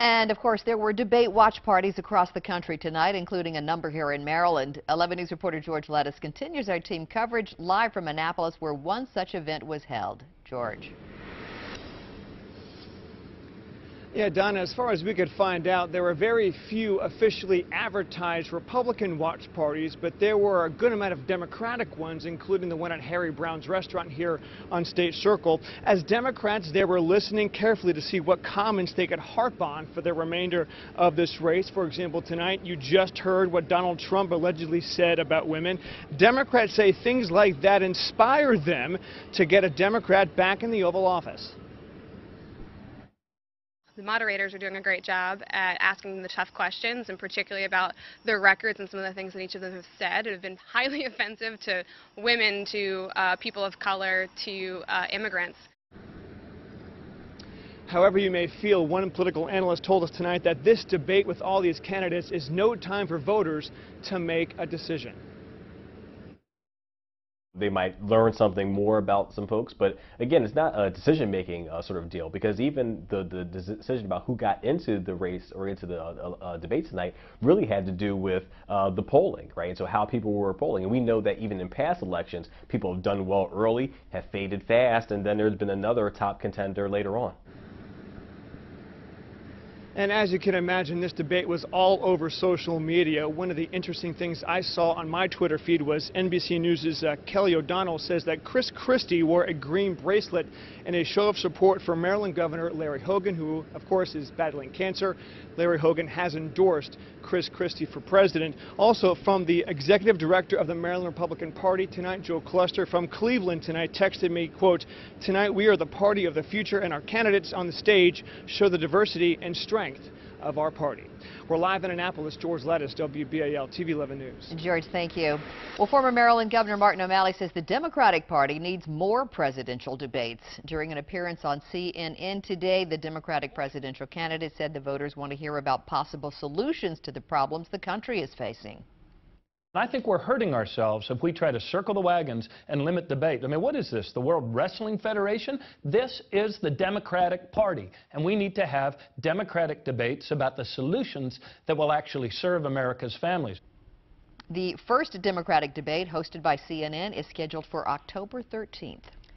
And of course, there were debate watch parties across the country tonight, including a number here in Maryland. 11 News reporter George Lettuce continues our team coverage live from Annapolis, where one such event was held. George. Yeah, Donna, as far as we could find out, there were very few officially advertised Republican watch parties, but there were a good amount of Democratic ones, including the one at Harry Brown's restaurant here on State Circle. As Democrats, they were listening carefully to see what comments they could harp on for the remainder of this race. For example, tonight you just heard what Donald Trump allegedly said about women. Democrats say things like that inspire them to get a Democrat back in the Oval Office. The moderators are doing a great job at asking the tough questions, and particularly about their records and some of the things that each of them have said have been highly offensive to women, to people of color, to immigrants. However you may feel, one political analyst told us tonight that this debate with all these candidates is no time for voters to make a decision. They might learn something more about some folks, but again, it's not a decision-making sort of deal, because even the decision about who got into the race or into the debate tonight really had to do with the polling, right? And so how people were polling. And we know that even in past elections, people have done well early, have faded fast, and then there's been another top contender later on. And as you can imagine, this debate was all over social media. One of the interesting things I saw on my Twitter feed was NBC News' Kelly O'Donnell says that Chris Christie wore a green bracelet in a show of support for Maryland Governor Larry Hogan, who, of course, is battling cancer. Larry Hogan has endorsed Chris Christie for president. Also, from the executive director of the Maryland Republican Party tonight, Joe Cluster from Cleveland tonight, texted me, quote, "Tonight we are the party of the future, and our candidates on the stage show the diversity and strength of our party." We're live in Annapolis. George Lettuce, WBAL TV 11 News. George, thank you. Well, former Maryland Governor Martin O'Malley says the Democratic Party needs more presidential debates. During an appearance on CNN today, the Democratic presidential candidate said the voters want to hear about possible solutions to the problems the country is facing. I think we're hurting ourselves if we try to circle the wagons and limit debate. I mean, what is this, the World Wrestling Federation? This is the Democratic Party, and we need to have democratic debates about the solutions that will actually serve America's families. The first Democratic debate, hosted by CNN, is scheduled for October 13th.